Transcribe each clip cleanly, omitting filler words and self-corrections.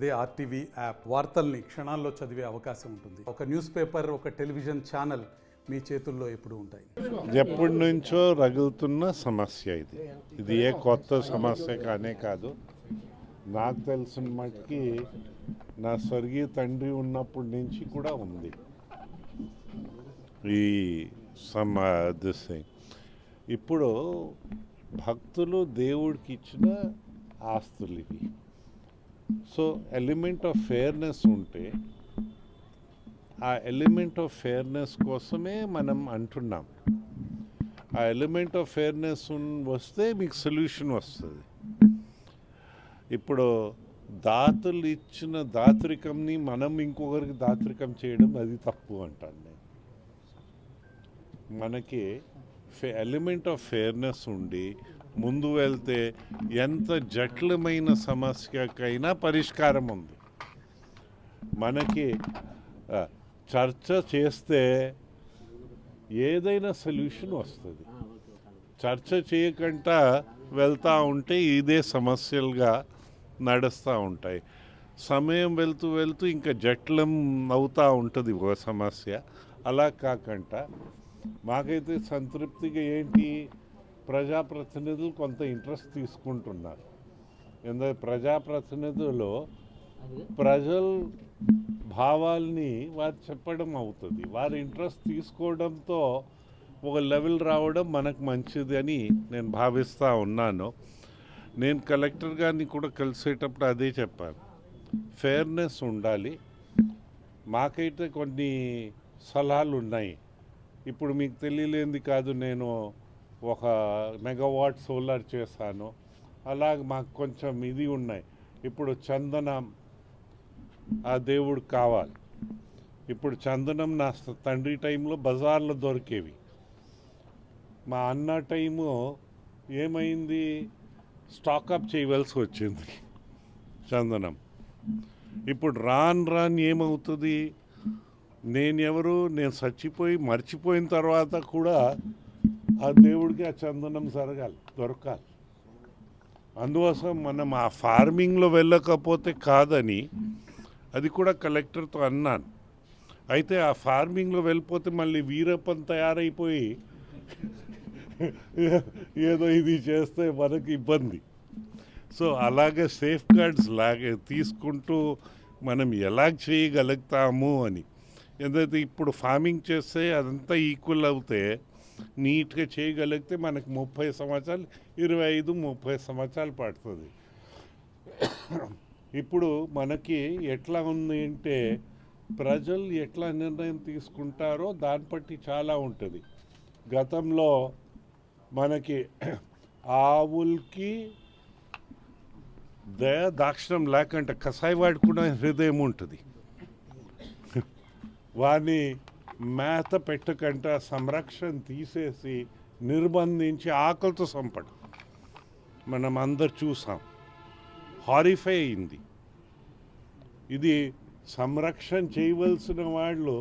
అదే RTV app వార్తల్ని క్షణాల్లో చదివే అవకాశం ఉంటుంది. ఒక న్యూస్ పేపర్, ఒక టెలివిజన్ ఛానల్ మీ చేతుల్లో ఎప్పుడు ఉంటాయి. ఎప్పటి నుంచో రగులుతున్న సమస్య ఇది ఏ కొత్త సమస్య కానే కాదు. నాకు తెలిసిన మట్టుకి నా స్వర్గీయ తండ్రి ఉన్నప్పటి నుంచి కూడా ఉంది ఈ దిస్. ఇప్పుడు భక్తులు దేవుడికి ఇచ్చిన ఆస్తులు ఇవి. సో ఎలిమెంట్ ఆఫ్ ఫెయిర్నెస్ ఉంటే ఆ ఎలిమెంట్ ఆఫ్ ఫెయిర్నెస్ కోసమే మనం అంటున్నాం. ఆ ఎలిమెంట్ ఆఫ్ ఫెయిర్నెస్ వస్తే మీకు సొల్యూషన్ వస్తుంది. ఇప్పుడు దాతలు ఇచ్చిన దాతరికంని మనం ఇంకొకరికి దాతరికం చేయడం అది తప్పు అంటాను నేను. మనకి ఎలిమెంట్ ఆఫ్ ఫెయిర్నెస్ ఉండి ముందు వెళ్తే ఎంత జటిలమైన సమస్యకైనా పరిష్కారం ఉంది. మనకి చర్చ చేస్తే ఏదైనా సొల్యూషన్ వస్తుంది. చర్చ చేయకుండా వెళ్తూ ఉంటే ఇదే సమస్యలుగా నడుస్తూ ఉంటాయి. సమయం వెళ్తూ వెళ్తూ ఇంకా జటిలం అవుతూ ఉంటుంది ఒక సమస్య. అలా కాకుండా మాకైతే సంతృప్తిగా ఏంటి, ప్రజాప్రతినిధులు కొంత ఇంట్రెస్ట్ తీసుకుంటున్నారు. ఎందుకంటే ప్రజాప్రతినిధులు ప్రజల భావాల్ని వారు చెప్పడం అవుతుంది. వారి ఇంట్రెస్ట్ తీసుకోవడంతో ఒక లెవెల్ రావడం మనకు మంచిది అని నేను భావిస్తూ ఉన్నాను. నేను కలెక్టర్ గారిని కూడా కలిసేటప్పుడు అదే చెప్పాను, ఫెయిర్నెస్ ఉండాలి. మాకైతే కొన్ని సలహాలు ఉన్నాయి. ఇప్పుడు మీకు తెలియలేంది కాదు, నేను 1 మెగావాట్ సోలార్ చేశాను. అలాగే మాకు కొంచెం ఇది ఉన్నాయి. ఇప్పుడు చందనం ఆ దేవుడికి కావాలి. ఇప్పుడు చందనం నా తండ్రి టైంలో బజార్లో దొరికేవి. మా అన్న టైము ఏమైంది, స్టాకప్ చేయవలసి వచ్చింది చందనం. ఇప్పుడు రాను ఏమవుతుంది, నేను చచ్చిపోయి మర్చిపోయిన తర్వాత కూడా ఆ దేవుడికి ఆ చందనం దొరకాలి. అందుకోసం మనం ఆ ఫార్మింగ్లో వెళ్ళకపోతే కాదని అది కూడా కలెక్టర్తో అన్నాను. అయితే ఆ ఫార్మింగ్లో వెళ్ళిపోతే మళ్ళీ వీరప్పని తయారైపోయి ఏదో ఇది చేస్తే మనకి ఇబ్బంది. సో అలాగే సేఫ్ గార్డ్స్ లాగే తీసుకుంటూ మనం ఎలా చేయగలుగుతాము అని. ఎందుకంటే ఇప్పుడు ఫార్మింగ్ చేస్తే అదంతా ఈక్వల్ అవుతే నీట్గా చేయగలిగితే మనకి 30 సంవత్సరాలు 25-30 సంవత్సరాలు పడుతుంది. ఇప్పుడు మనకి ఎట్లా ఉంది అంటే ప్రజలు ఎట్లా నిర్ణయం తీసుకుంటారో దాన్ని బట్టి చాలా ఉంటుంది. గతంలో మనకి ఆవులకి దాక్షిణం లేకంటే కసాయివాడి కూడా హృదయం ఉంటుంది. వాడిని మేత పెట్టకంట సంరక్షణ తీసేసి నిర్బంధించి ఆకలితో చంపడం మనం అందరు చూసాం. హారిఫై అయింది. ఇది సంరక్షణ చేయవలసిన వాళ్ళు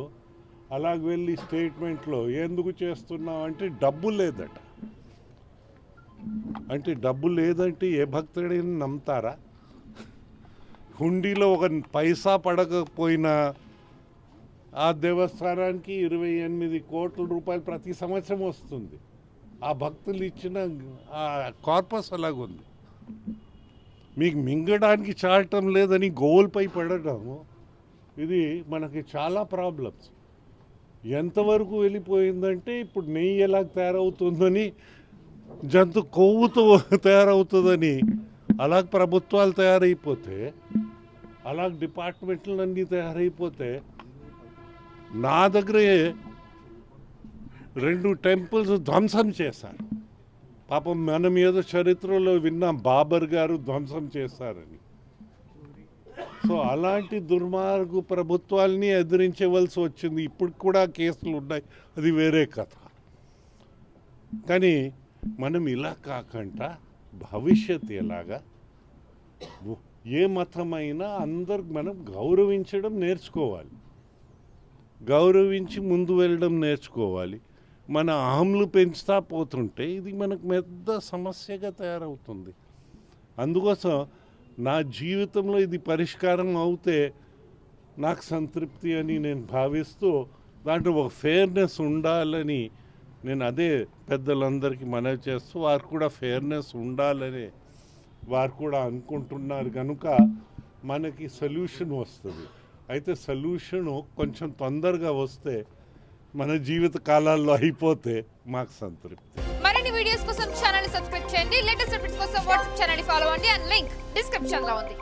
అలాగ వెళ్ళి స్టేట్మెంట్లో ఎందుకు చేస్తున్నాం అంటే డబ్బు లేదట. అంటే డబ్బు లేదంటే ఏ భక్తుడైనా నమ్ముతారా? హుండీలో 1 పైసా పడకపోయినా ఆ దేవస్థానానికి 28 కోట్ల రూపాయలు ప్రతి సంవత్సరం వస్తుంది. ఆ భక్తులు ఇచ్చిన ఆ కార్పస్ అలాగుంది. మీకు మింగడానికి చాలటం లేదని గోల్పై పడటం, ఇది మనకి చాలా ప్రాబ్లమ్స్. ఎంతవరకు వెళ్ళిపోయిందంటే ఇప్పుడు నెయ్యి ఎలా తయారవుతుందని, జంతు కొవ్వుతో తయారవుతుందని అలాగ ప్రభుత్వాలు తయారైపోతే, అలాగ డిపార్ట్మెంట్లు అన్నీ తయారైపోతే, నా దగ్గరే 2 టెంపుల్స్ ధ్వంసం చేశారు. పాపం మనం ఏదో చరిత్రలో విన్నాం, బాబర్ గారు ధ్వంసం చేశారని. సో అలాంటి దుర్మార్గు ప్రభుత్వాల్ని ఎదిరించవలసి వచ్చింది. ఇప్పుడు కూడా కేసులు ఉన్నాయి, అది వేరే కథ. కానీ మనం ఇలా కాకుండా భవిష్యత్ ఎలాగా, ఏ మతమైనా అందరు మనం గౌరవించడం నేర్చుకోవాలి. గౌరవించి ముందు వెళ్ళడం నేర్చుకోవాలి. మన అహంలు పెంచుతా పోతుంటే ఇది మనకు పెద్ద సమస్యగా తయారవుతుంది. అందుకోసం నా జీవితంలో ఇది పరిష్కారం అవుతే నాకు సంతృప్తి అని నేను భావిస్తూ దాంట్లో ఒక ఫెయిర్నెస్ ఉండాలని నేను అదే పెద్దలందరికీ మనవి చేస్తూ వారు కూడా ఫెయిర్నెస్ ఉండాలని వారు కూడా అనుకుంటున్నారు కనుక మనకి సొల్యూషన్ వస్తుంది. అయితే సొల్యూషను కొంచెం తొందరగా వస్తే మన జీవిత కాలాల్లో అయిపోతే మాకు సంతృప్తి. మరిన్ని వీడియోస్ కోసం ఛానల్ ని సబ్స్క్రైబ్ చేయండి. లేటెస్ట్ అప్డేట్స్ కోసం వాట్సాప్ ఛానల్ ని ఫాలో అవ్వండి. అండ్ లింక్ డిస్క్రిప్షన్ లో ఉంది.